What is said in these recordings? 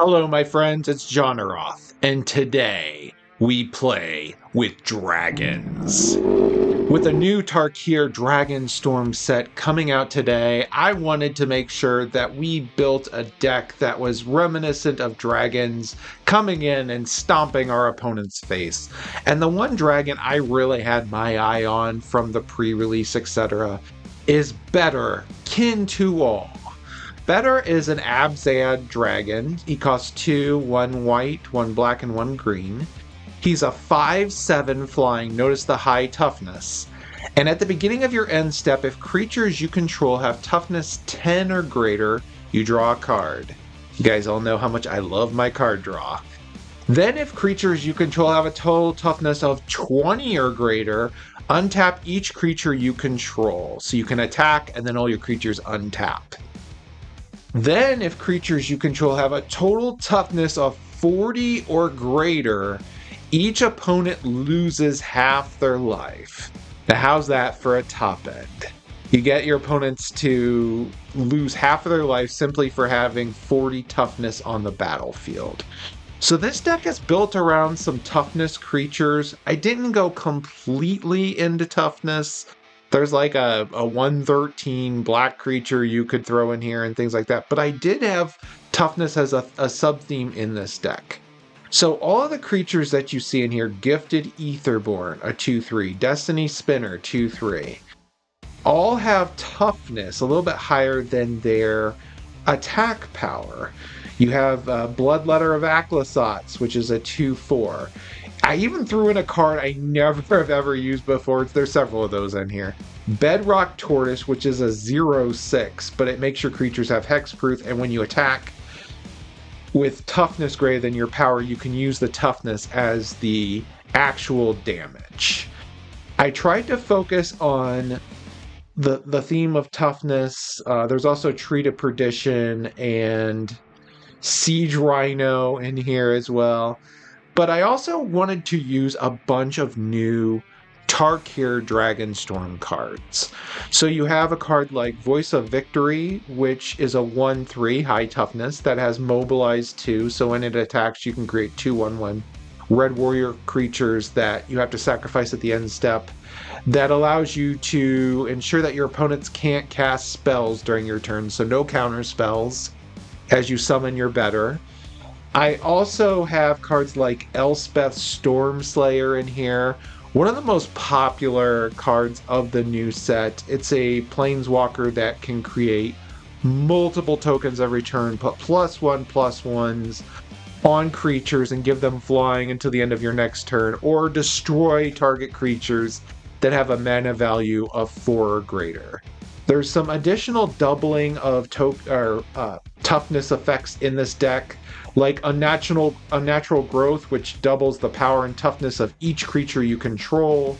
Hello, my friends, it's Johnaroth, and today we play with dragons. With a new Tarkir Dragonstorm set coming out today, I wanted to make sure that we built a deck that was reminiscent of dragons coming in and stomping our opponent's face. And the one dragon I really had my eye on from the pre-release, etc., is Betor, kin to all. Betor is an Abzad dragon. He costs 2, 1 white, 1 black, and 1 green. He's a 5/7 flying, notice the high toughness. And at the beginning of your end step, if creatures you control have toughness 10 or greater, you draw a card. You guys all know how much I love my card draw. Then if creatures you control have a total toughness of 20 or greater, untap each creature you control. So you can attack and then all your creatures untap. Then, if creatures you control have a total toughness of 40 or greater, each opponent loses half their life. Now, how's that for a top end? You get your opponents to lose half of their life simply for having 40 toughness on the battlefield. So this deck is built around some toughness creatures. I didn't go completely into toughness. There's like a 113 black creature you could throw in here and things like that. But I did have toughness as a sub-theme in this deck. So all of the creatures that you see in here, Gifted Etherborn, a 2/3, Destiny Spinner, 2/3, all have toughness a little bit higher than their attack power. You have Bloodletter of Aklasats, which is a 2/4. I even threw in a card I never have ever used before. There's several of those in here. Bedrock Tortoise, which is a 0/6, but it makes your creatures have hexproof, and when you attack with toughness greater than your power, you can use the toughness as the actual damage. I tried to focus on the theme of toughness. There's also Tree to Perdition and Siege Rhino in here as well. But I also wanted to use a bunch of new Tarkir Dragonstorm cards. So you have a card like Voice of Victory, which is a 1/3 high toughness that has Mobilize 2, so when it attacks you can create 2/1/1 Red Warrior creatures that you have to sacrifice at the end step. That allows you to ensure that your opponents can't cast spells during your turn, so no counter spells as you summon your Betor. I also have cards like Elspeth Stormslayer in here. One of the most popular cards of the new set. It's a planeswalker that can create multiple tokens every turn, put +1/+1s on creatures and give them flying until the end of your next turn, or destroy target creatures that have a mana value of 4 or greater. There's some additional doubling of toughness effects in this deck, like Unnatural Growth, which doubles the power and toughness of each creature you control.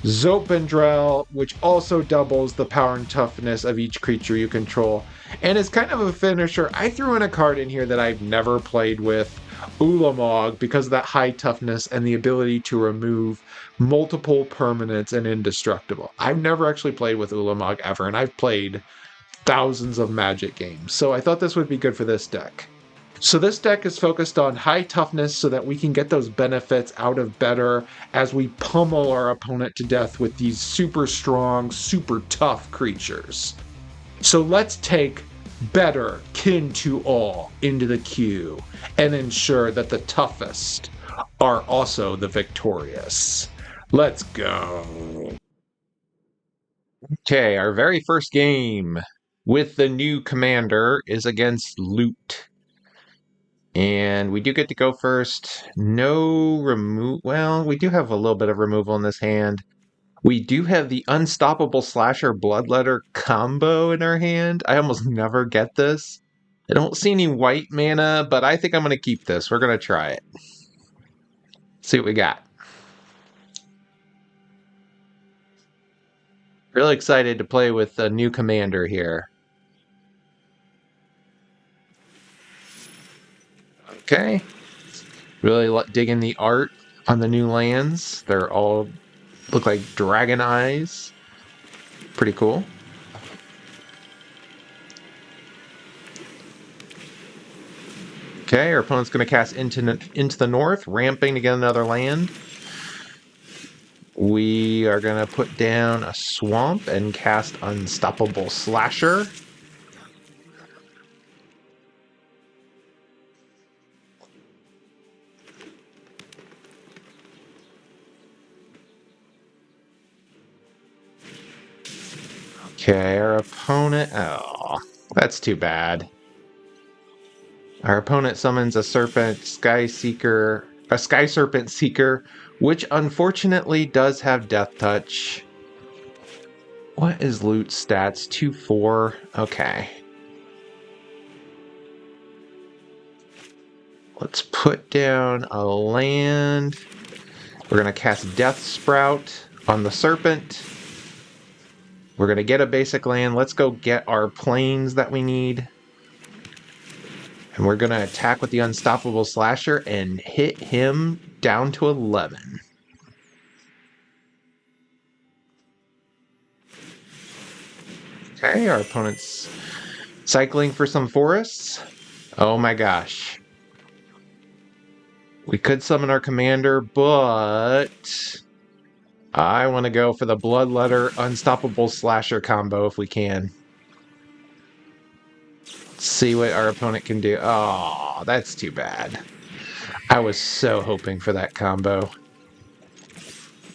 Zopendrel, which also doubles the power and toughness of each creature you control. And as kind of a finisher, I threw in a card in here that I've never played with, Ulamog, because of that high toughness and the ability to remove multiple permanents and indestructible. I've never actually played with Ulamog ever, and I've played thousands of Magic games, so I thought this would be good for this deck. So this deck is focused on high toughness so that we can get those benefits out of Betor as we pummel our opponent to death with these super strong, super tough creatures. So let's take Betor, kin to all, into the queue and ensure that the toughest are also the victorious. Let's go. Okay, our very first game with the new commander is against Loot. And we do get to go first. No remove. Well, we do have a little bit of removal in this hand. We do have the Unstoppable Slasher Bloodletter combo in our hand. I almost never get this. I don't see any white mana, but I think I'm going to keep this. We're going to try it. See what we got. Really excited to play with a new commander here. Okay. Really digging the art on the new lands. They're all look like dragon eyes. Pretty cool. Okay, our opponent's going to cast into the north, ramping to get another land. We are going to put down a swamp and cast Unstoppable Slasher. Okay, our opponent... Oh, that's too bad. Our opponent summons a Sky Serpent Seeker, which unfortunately does have Death Touch. What is loot stats? 2-4. Okay. Let's put down a land. We're going to cast Death Sprout on the Serpent. We're going to get a basic land. Let's go get our planes that we need. And we're going to attack with the Unstoppable Slasher and hit him down to 11. Okay, our opponent's cycling for some forests. Oh my gosh. We could summon our commander, but I want to go for the Bloodletter Unstoppable Slasher combo if we can. Let's see what our opponent can do. Oh, that's too bad. I was so hoping for that combo.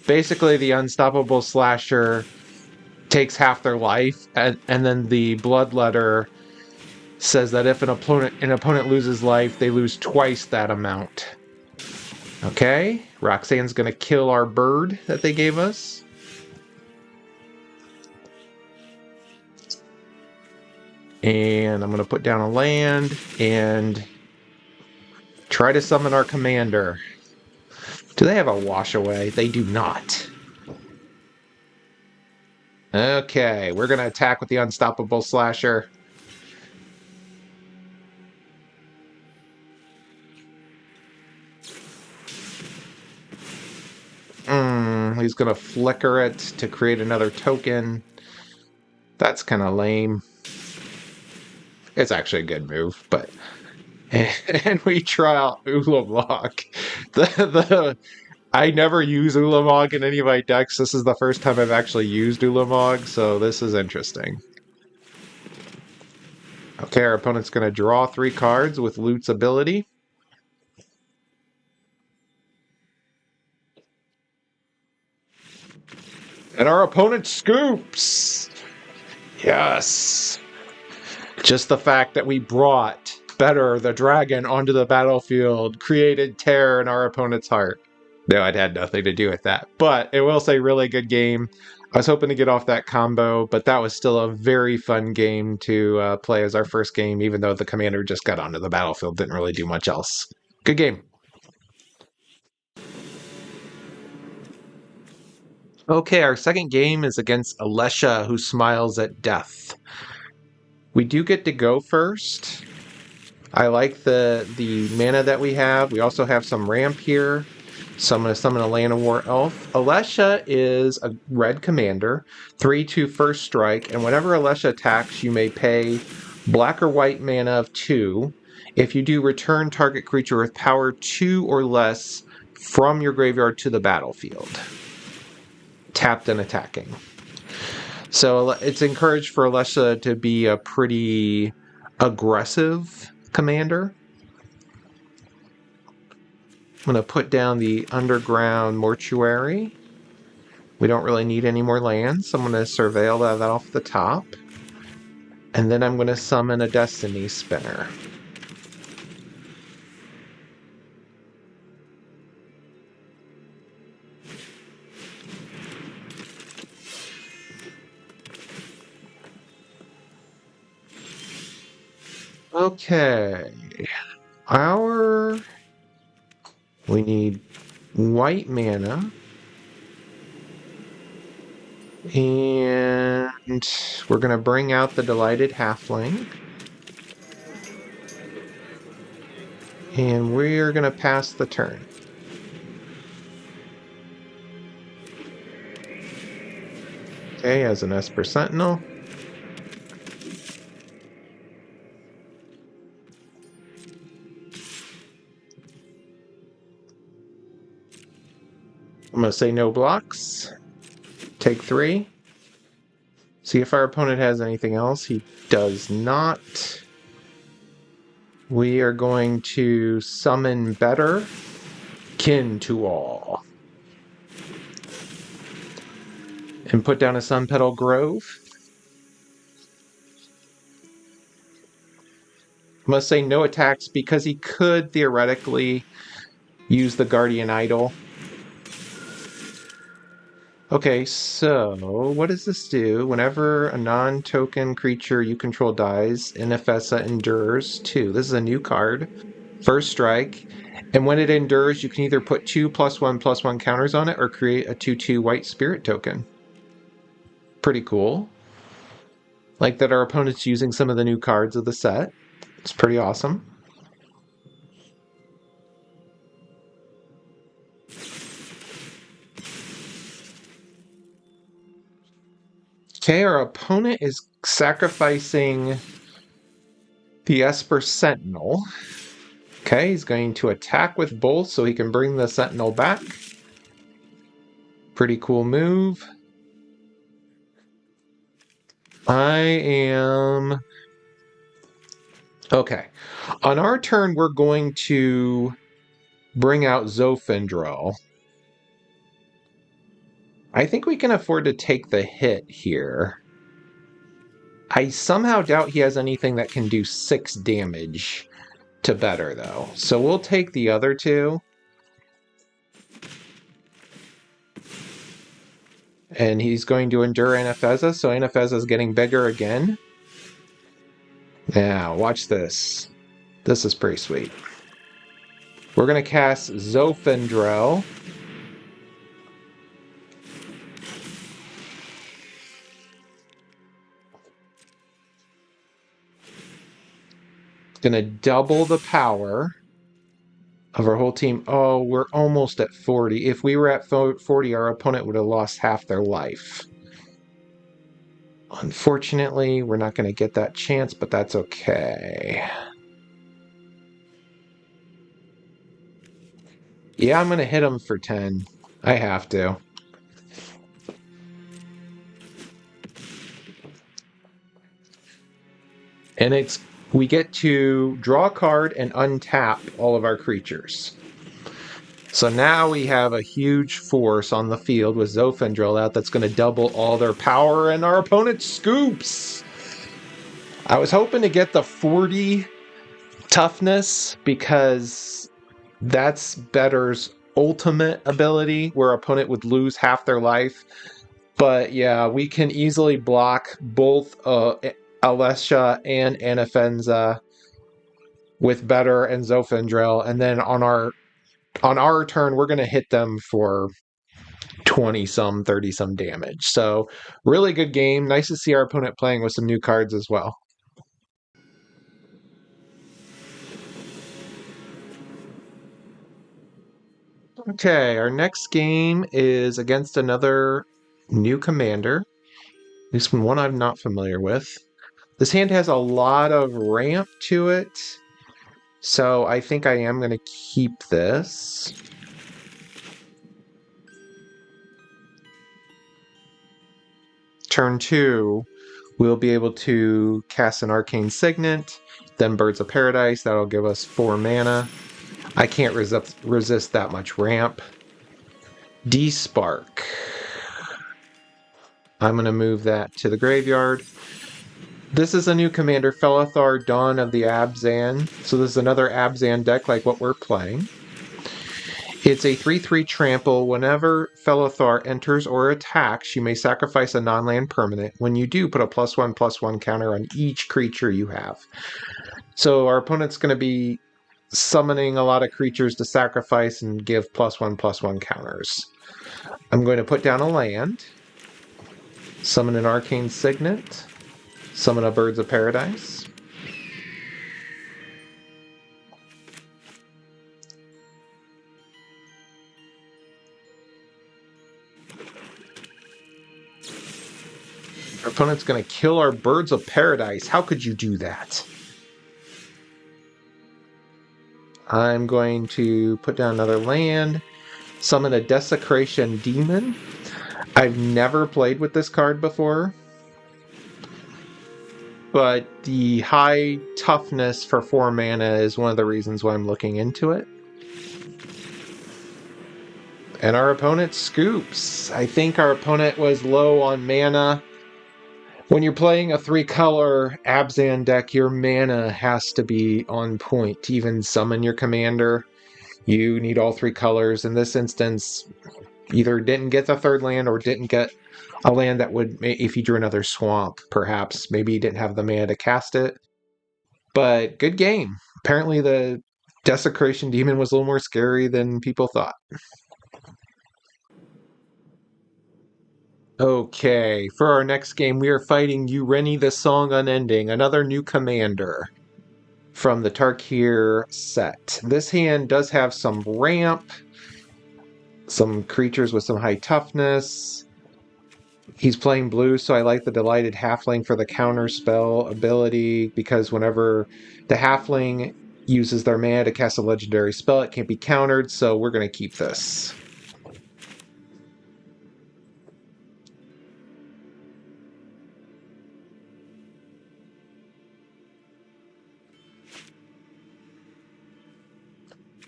Basically, the Unstoppable Slasher takes half their life, and then the Bloodletter says that if an opponent loses life, they lose twice that amount. Okay, Roxanne's gonna kill our bird that they gave us. And I'm gonna put down a land and try to summon our commander. Do they have a wash away? They do not. Okay, we're gonna attack with the Unstoppable Slasher. He's gonna flicker it to create another token. That's kind of lame. It's actually a good move, but... And we try out Ulamog. I never use Ulamog in any of my decks. This is the first time I've actually used Ulamog, so this is interesting. Okay, our opponent's going to draw 3 cards with Loot's ability. And our opponent scoops! Yes! Just the fact that we brought Betor, the dragon, onto the battlefield created terror in our opponent's heart. No, it had nothing to do with that. But it will say really good game. I was hoping to get off that combo, but that was still a very fun game to play as our first game, even though the commander just got onto the battlefield, didn't really do much else. Good game. Okay, our second game is against Alesha, who smiles at death. We do get to go first. I like the mana that we have. We also have some ramp here. So I'm going to summon a Land of War Elf. Alesha is a red commander, 3/2 first strike, and whenever Alesha attacks, you may pay black or white mana of 2. If you do, return target creature with power 2 or less from your graveyard to the battlefield. Tapped and attacking. So it's encouraged for Alesha to be a pretty aggressive commander. I'm going to put down the Underground Mortuary. We don't really need any more lands, so I'm going to surveil that off the top. And then I'm going to summon a Destiny Spinner. Okay. We need white mana. And we're going to bring out the Delighted Halfling. And we're going to pass the turn. Okay, as an Esper Sentinel. I'm going to say no blocks. Take 3. See if our opponent has anything else. He does not. We are going to summon Betor, kin to all. And put down a Sun Petal Grove. I must say no attacks because he could theoretically use the Guardian Idol. Okay, so what does this do? Whenever a non-token creature you control dies, Inefessa endures 2. This is a new card. First strike. And when it endures, you can either put 2 +1/+1 counters on it or create a 2/2 white spirit token. Pretty cool. Like that our opponent's using some of the new cards of the set. It's pretty awesome. Okay, our opponent is sacrificing the Esper Sentinel. Okay, he's going to attack with both so he can bring the Sentinel back. Pretty cool move. I am... Okay. On our turn, we're going to bring out Zofindrel. I think we can afford to take the hit here. I somehow doubt he has anything that can do 6 damage to Betor, though. So we'll take the other 2. And he's going to endure Inefessa, so Inefessa is getting bigger again. Now, watch this. This is pretty sweet. We're going to cast Zofindrel. Going to double the power of our whole team. Oh, we're almost at 40. If we were at 40, our opponent would have lost half their life. Unfortunately, we're not going to get that chance, but that's okay. Yeah, I'm going to hit him for 10. I have to. And we get to draw a card and untap all of our creatures. So now we have a huge force on the field with Zofindrel out that's going to double all their power, and our opponent scoops. I was hoping to get the 40 toughness because that's Betor's ultimate ability, where our opponent would lose half their life. But yeah, we can easily block both Alessia and Anafenza with Betor and Zofindrel, and then on our turn, we're going to hit them for 20-some, 30-some damage. So, really good game. Nice to see our opponent playing with some new cards as well. Okay, our next game is against another new commander. This one I'm not familiar with. This hand has a lot of ramp to it, so I think I am going to keep this. Turn 2, we'll be able to cast an Arcane Signet, then Birds of Paradise. That'll give us 4 mana. I can't resist that much ramp. D-Spark. I'm going to move that to the graveyard. This is a new commander, Felithar, Dawn of the Abzan. So this is another Abzan deck like what we're playing. It's a 3/3 trample. Whenever Felithar enters or attacks, you may sacrifice a non-land permanent. When you do, put a +1/+1 counter on each creature you have. So our opponent's going to be summoning a lot of creatures to sacrifice and give +1/+1 counters. I'm going to put down a land, summon an Arcane Signet, summon a Birds of Paradise. Our opponent's going to kill our Birds of Paradise. How could you do that? I'm going to put down another land. summon a Desecration Demon. I've never played with this card before, but the high toughness for 4 mana is one of the reasons why I'm looking into it. And our opponent scoops. I think our opponent was low on mana. When you're playing a 3-color Abzan deck, your mana has to be on point to even summon your commander. You need all 3 colors. In this instance, either didn't get the 3rd land or didn't get a land that would, if you drew another swamp, perhaps. Maybe you didn't have the mana to cast it. But good game. Apparently the Desecration Demon was a little more scary than people thought. Okay, for our next game, we are fighting Ureni the Song Unending, another new commander from the Tarkir set. This hand does have some ramp, some creatures with some high toughness. He's playing blue, so I like the Delighted Halfling for the counter spell ability, because whenever the Halfling uses their mana to cast a legendary spell, it can't be countered, so we're going to keep this.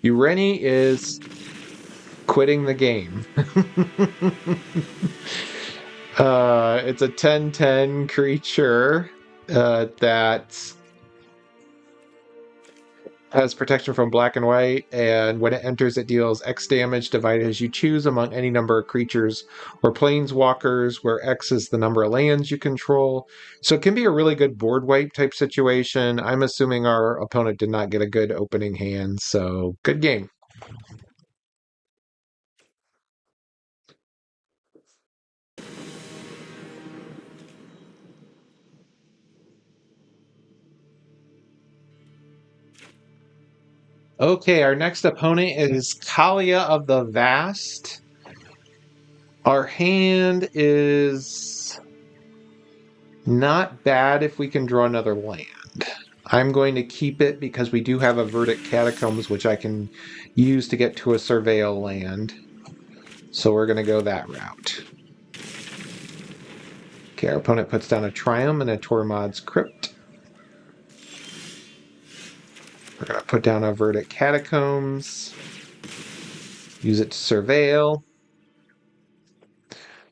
Ureni is quitting the game. It's a 10/10 creature that has protection from black and white, and when it enters, it deals X damage divided as you choose among any number of creatures or planeswalkers, where X is the number of lands you control. So it can be a really good board wipe type situation. I'm assuming our opponent did not get a good opening hand, so good game. Okay, our next opponent is Kalia of the Vast. Our hand is not bad if we can draw another land. I'm going to keep it because we do have a Verdict Catacombs, which I can use to get to a Surveil land. So we're going to go that route. Okay, our opponent puts down a Triumph and a Tormod's Crypt. We're going to put down a Verdict Catacombs. Use it to Surveil.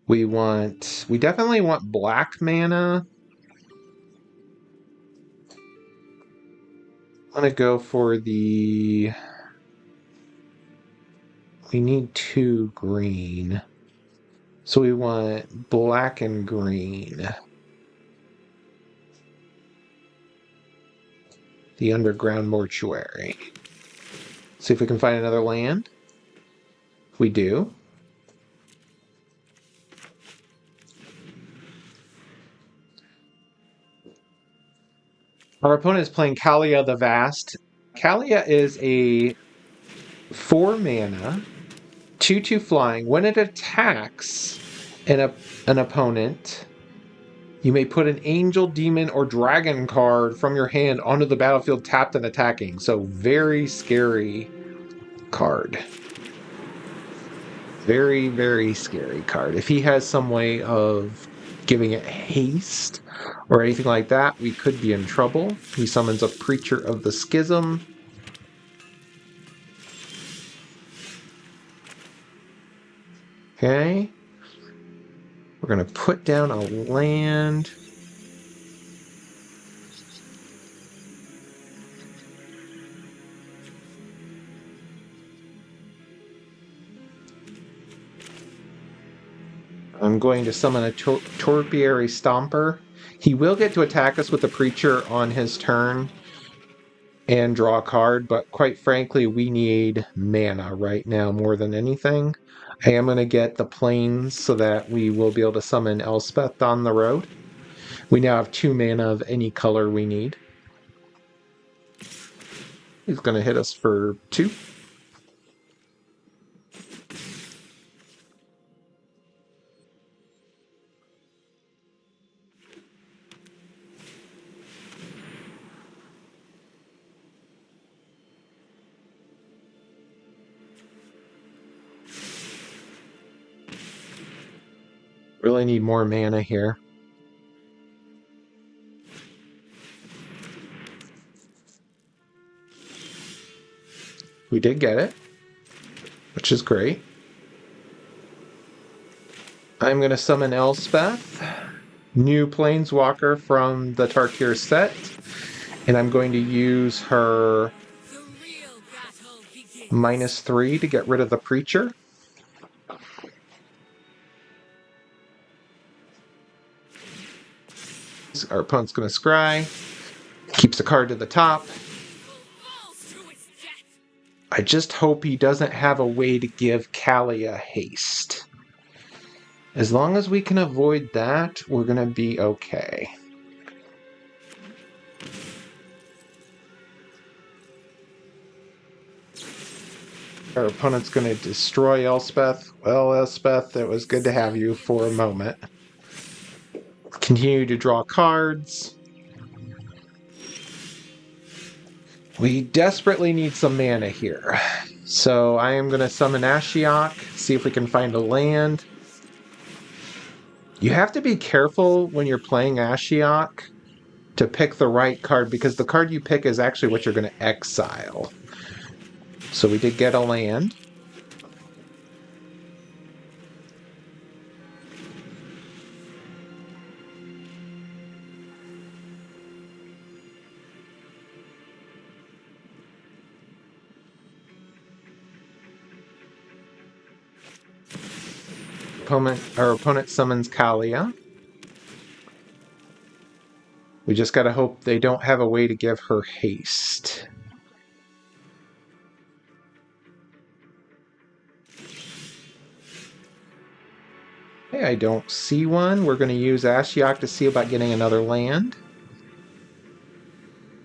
We definitely want black mana. I'm going to go for we need 2 green. So we want black and green. The Underground Mortuary. See if we can find another land. We do. Our opponent is playing Kalia the Vast. Kalia is a 4 mana, 2/2 flying. When it attacks an opponent, you may put an angel, demon, or dragon card from your hand onto the battlefield tapped and attacking. So very scary card. Very, very scary card. If he has some way of giving it haste or anything like that, we could be in trouble. He summons a Preacher of the Schism. Okay. We're going to put down a land. I'm going to summon a Torpiary Stomper. He will get to attack us with the Preacher on his turn and draw a card, but quite frankly, we need mana right now more than anything. I am going to get the plains so that we will be able to summon Elspeth on the road. We now have 2 mana of any color we need. He's going to hit us for 2. Really need more mana here. We did get it, which is great. I'm going to summon Elspeth, new Planeswalker from the Tarkir set, and I'm going to use her -3 to get rid of the Preacher. Our opponent's going to scry, keeps the card to the top. I just hope he doesn't have a way to give Kalia haste. As long as we can avoid that, we're going to be okay. Our opponent's going to destroy Elspeth. Well, Elspeth, it was good to have you for a moment. Continue to draw cards. We desperately need some mana here. So I am going to summon Ashiok, see if we can find a land. You have to be careful when you're playing Ashiok to pick the right card, because the card you pick is actually what you're going to exile. So we did get a land. Our opponent summons Kalia. We just gotta hope they don't have a way to give her haste. Okay, I don't see one. We're gonna use Ashiok to see about getting another land.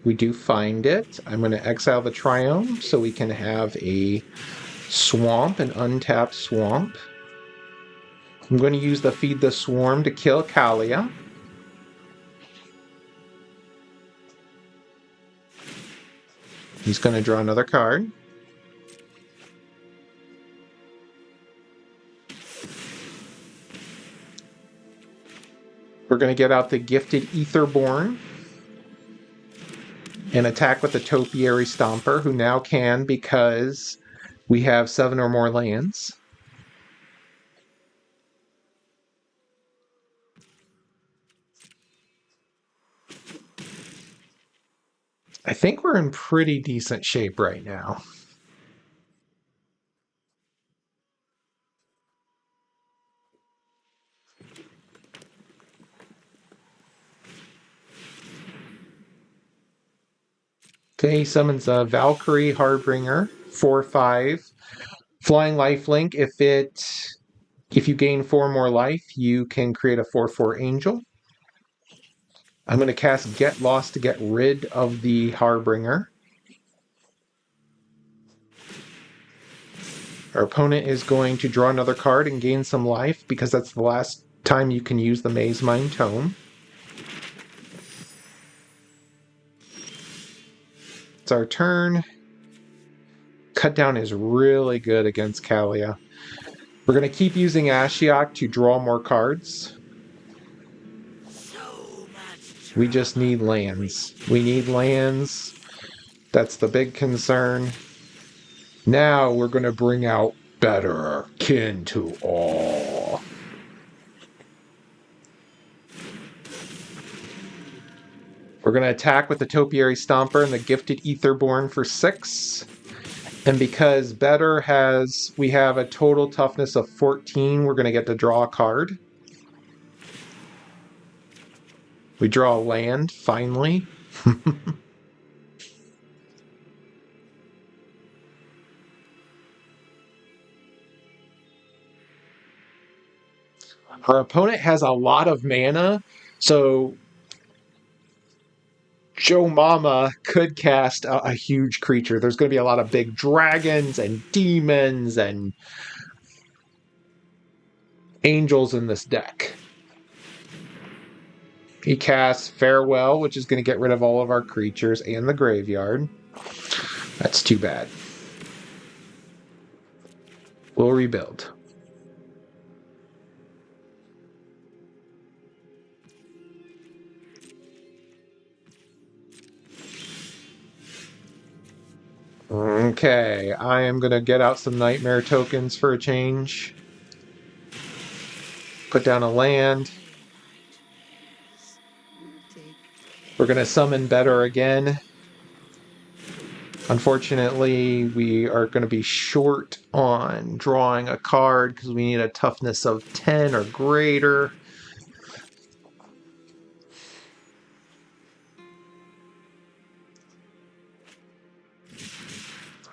We do find it. I'm gonna exile the Triome so we can have a swamp, an untapped swamp. I'm going to use the Feed the Swarm to kill Kalia. He's going to draw another card. We're going to get out the Gifted Aetherborn and attack with the Topiary Stomper, who now can because we have 7 or more lands. I think we're in pretty decent shape right now. Okay, he summons a Valkyrie Harbinger, 4/5. Flying Lifelink. If you gain 4 more life, you can create a 4/4 Angel. I'm going to cast Get Lost to get rid of the Harbinger. Our opponent is going to draw another card and gain some life because that's the last time you can use the Maze Mind Tome. It's our turn. Cut down is really good against Kalia. We're going to keep using Ashiok to draw more cards. We just need lands. We need lands. That's the big concern. Now we're going to bring out Betor, kin to all. We're going to attack with the Topiary Stomper and the Gifted Aetherborn for 6. And because we have a total toughness of 14, we're going to get to draw a card. We draw a land, finally. Our opponent has a lot of mana, so Joe Mama could cast a huge creature. There's going to be a lot of big dragons and demons and angels in this deck. He casts Farewell, which is going to get rid of all of our creatures and the graveyard. That's too bad. We'll rebuild. Okay, I am going to get out some nightmare tokens for a change. Put down a land. We're going to summon Betor again. Unfortunately, we are going to be short on drawing a card because we need a toughness of 10 or greater.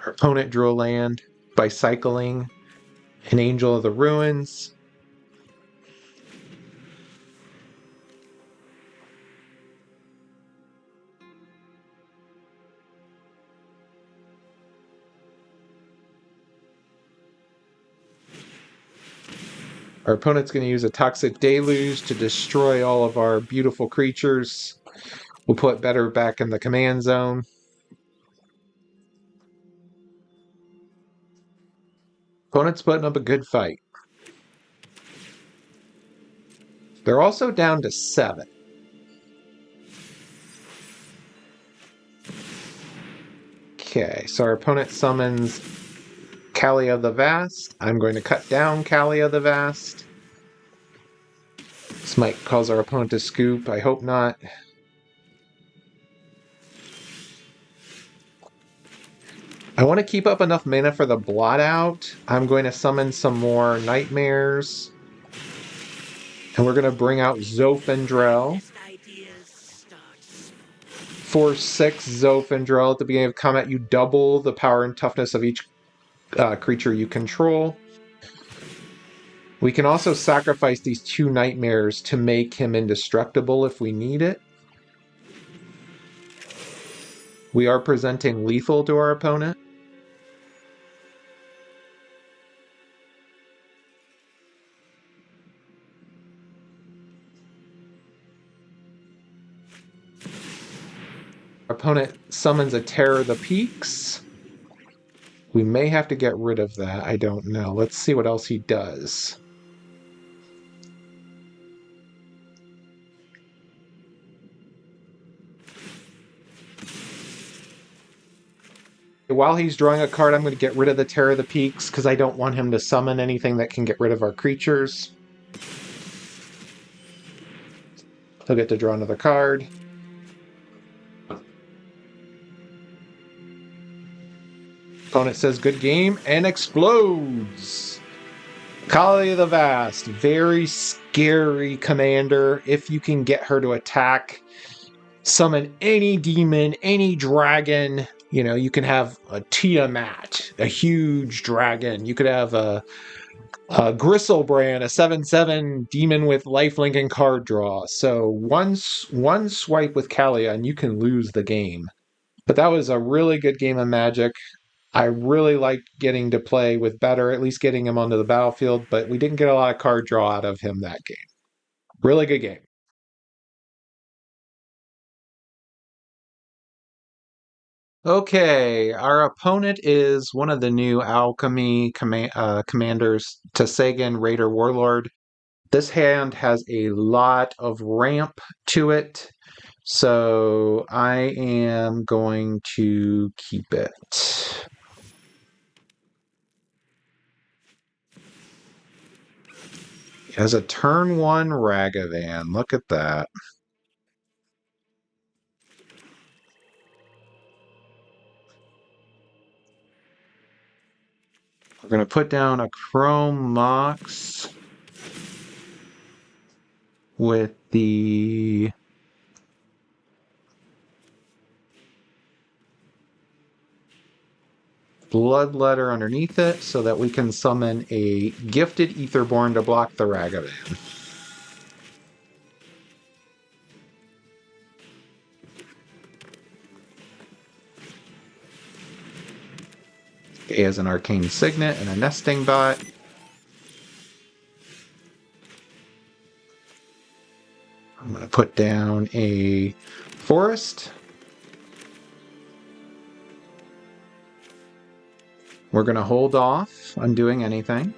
Our opponent drew a land by cycling an Angel of the Ruins. Our opponent's going to use a Toxic Deluge to destroy all of our beautiful creatures. We'll put Betor back in the command zone. Opponent's putting up a good fight. They're also down to 7. Okay, so our opponent summons Kalia the Vast. I'm going to cut down Kalia the Vast. This might cause our opponent to scoop. I hope not. I want to keep up enough mana for the blot out. I'm going to summon some more nightmares. And we're going to bring out Zofendrel. 4/6 Zofendrel. At the beginning of combat, you double the power and toughness of each creature you control. We can also sacrifice these 2 nightmares to make him indestructible if we need it. We are presenting lethal to our opponent. Our opponent summons a Terror of the Peaks. We may have to get rid of that. I don't know. Let's see what else he does. While he's drawing a card, I'm going to get rid of the Terror of the Peaks because I don't want him to summon anything that can get rid of our creatures. He'll get to draw another card. Opponent says good game and explodes. Kalia the Vast, very scary commander. If you can get her to attack, summon any demon, any dragon. You know, you can have a Tiamat, a huge dragon. You could have a Gristlebrand, a 7/7 demon with lifelink and card draw. So one swipe with Kalia and you can lose the game. But that was a really good game of Magic. I really liked getting to play with Betor, at least getting him onto the battlefield, but we didn't get a lot of card draw out of him that game. Really good game. Okay, our opponent is one of the new Alchemy commanders, Tesagan Raider Warlord. This hand has a lot of ramp to it, so I am going to keep it. It has a turn 1 Ragavan. Look at that. We're going to put down a Chrome Mox with the Bloodletter underneath it so that we can summon a Gifted Etherborn to block the Ragavan. He has an Arcane Signet and a Nesting Bot. I'm going to put down a Forest. We're going to hold off on doing anything.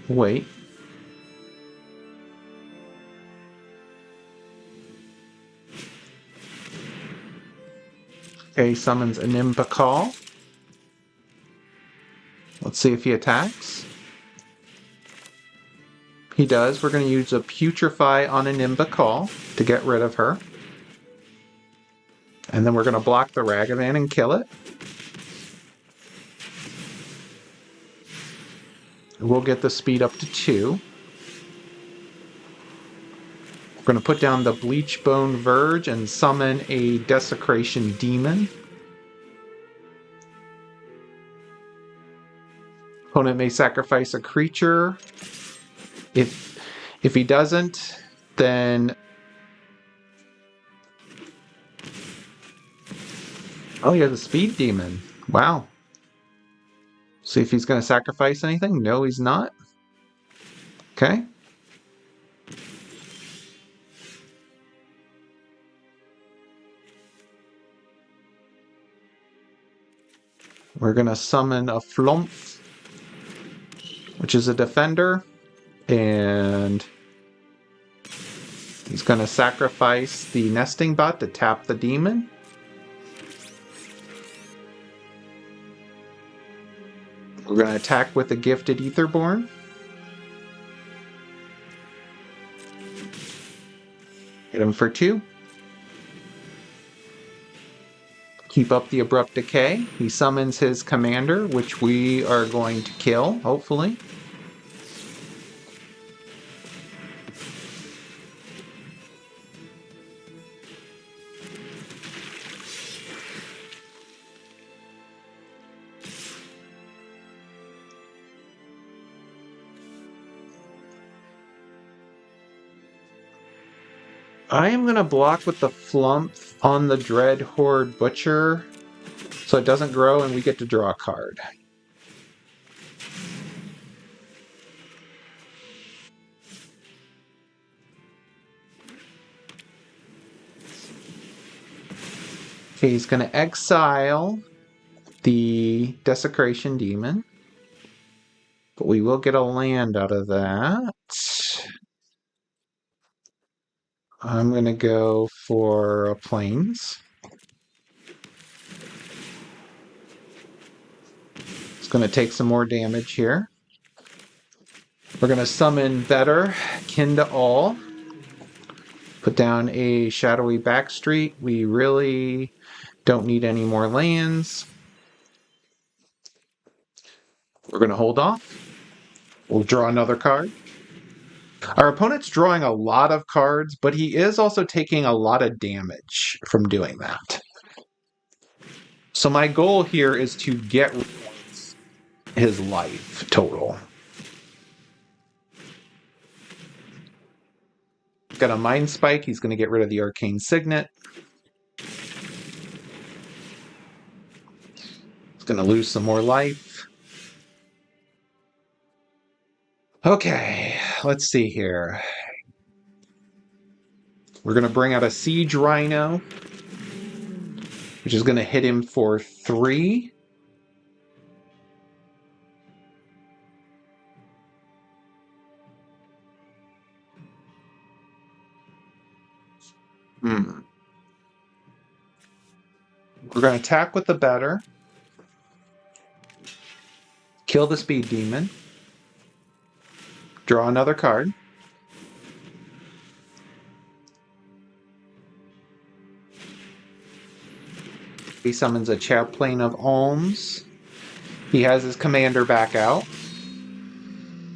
Wait. Okay, summons a Nimbacall. Let's see if he attacks. He does. We're going to use a Putrefy on an Nimba to get rid of her. And then we're going to block the Ragavan and kill it. We'll get the speed up to 2. We're going to put down the Bleachbone Verge and summon a Desecration Demon. Opponent may sacrifice a creature. If he doesn't, then... Oh, he has a Speed Demon. Wow. See if he's going to sacrifice anything. No, he's not. Okay. We're going to summon a Flumph, which is a defender. And he's going to sacrifice the Nesting Bot to tap the demon. We're going to attack with the Gifted Aetherborn. Hit him for 2. Keep up the Abrupt Decay. He summons his commander, which we are going to kill, hopefully. I am going to block with the Flumph on the Dreadhorde Butcher so it doesn't grow and we get to draw a card. Okay, he's going to exile the Desecration Demon, but we will get a land out of that. I'm going to go for Plains. It's going to take some more damage here. We're going to summon Betor, Kin to All. Put down a Shadowy Backstreet. We really don't need any more lands. We're going to hold off. We'll draw another card. Our opponent's drawing a lot of cards, but he is also taking a lot of damage from doing that. So my goal here is to get his life total. Got a Mind Spike. He's going to get rid of the Arcane Signet. He's going to lose some more life. Okay, let's see here. We're going to bring out a Siege Rhino, which is going to hit him for 3. We're going to attack with the Betor. Kill the Speed Demon. Draw another card. He summons a Chaplain of Alms. He has his commander back out.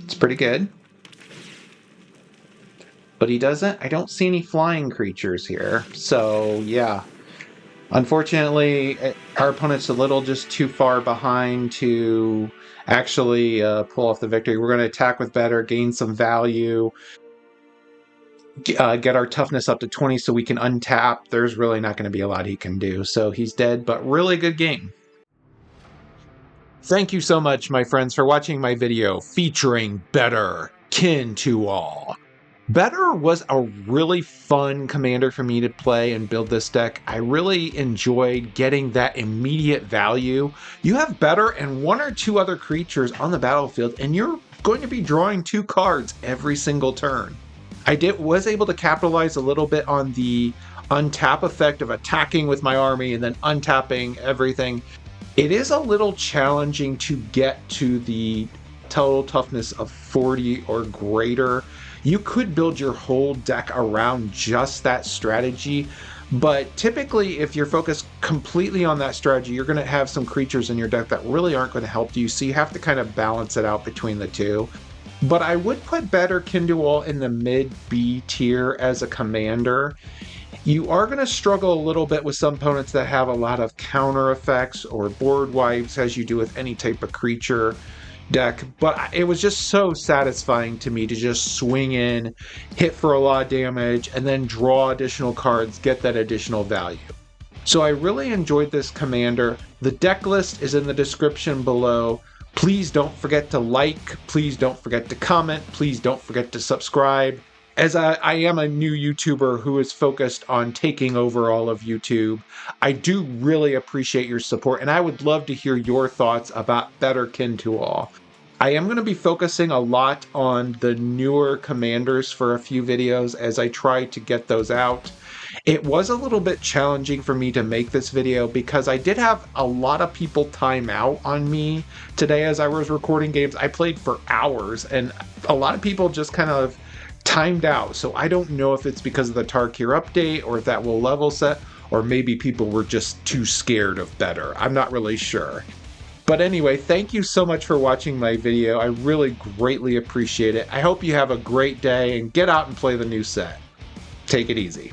It's pretty good. But he doesn't. I don't see any flying creatures here. So, yeah. Unfortunately, our opponent's a little just too far behind to actually pull off the victory. We're going to attack with Betor, gain some value, get our toughness up to 20 so we can untap. There's really not going to be a lot he can do. So he's dead, but really good game. Thank you so much, my friends, for watching my video featuring Betor, Kin to All. Betor was a really fun commander for me to play and build this deck. I really enjoyed getting that immediate value. You have Betor and 1 or 2 other creatures on the battlefield, and you're going to be drawing 2 cards every single turn. I was able to capitalize a little bit on the untap effect of attacking with my army and then untapping everything. It is a little challenging to get to the total toughness of 40 or greater. You could build your whole deck around just that strategy, but typically if you're focused completely on that strategy, you're going to have some creatures in your deck that really aren't going to help you, so you have to kind of balance it out between the two. But I would put Betor Kindle in the mid B tier as a commander. You are going to struggle a little bit with some opponents that have a lot of counter effects or board wipes, as you do with any type of creature deck, but it was just so satisfying to me to just swing in, hit for a lot of damage, and then draw additional cards, get that additional value. So I really enjoyed this commander. The deck list is in the description below. Please don't forget to like, please don't forget to comment, please don't forget to subscribe. As I am a new YouTuber who is focused on taking over all of YouTube, I do really appreciate your support, and I would love to hear your thoughts about Betor Kindle. I am going to be focusing a lot on the newer commanders for a few videos as I try to get those out. It was a little bit challenging for me to make this video because I did have a lot of people time out on me today as I was recording games. I played for hours and a lot of people just kind of timed out. So I don't know if it's because of the Tarkir update or if that will level set, or maybe people were just too scared of Betor. I'm not really sure. But anyway, thank you so much for watching my video. I really greatly appreciate it. I hope you have a great day and get out and play the new set. Take it easy.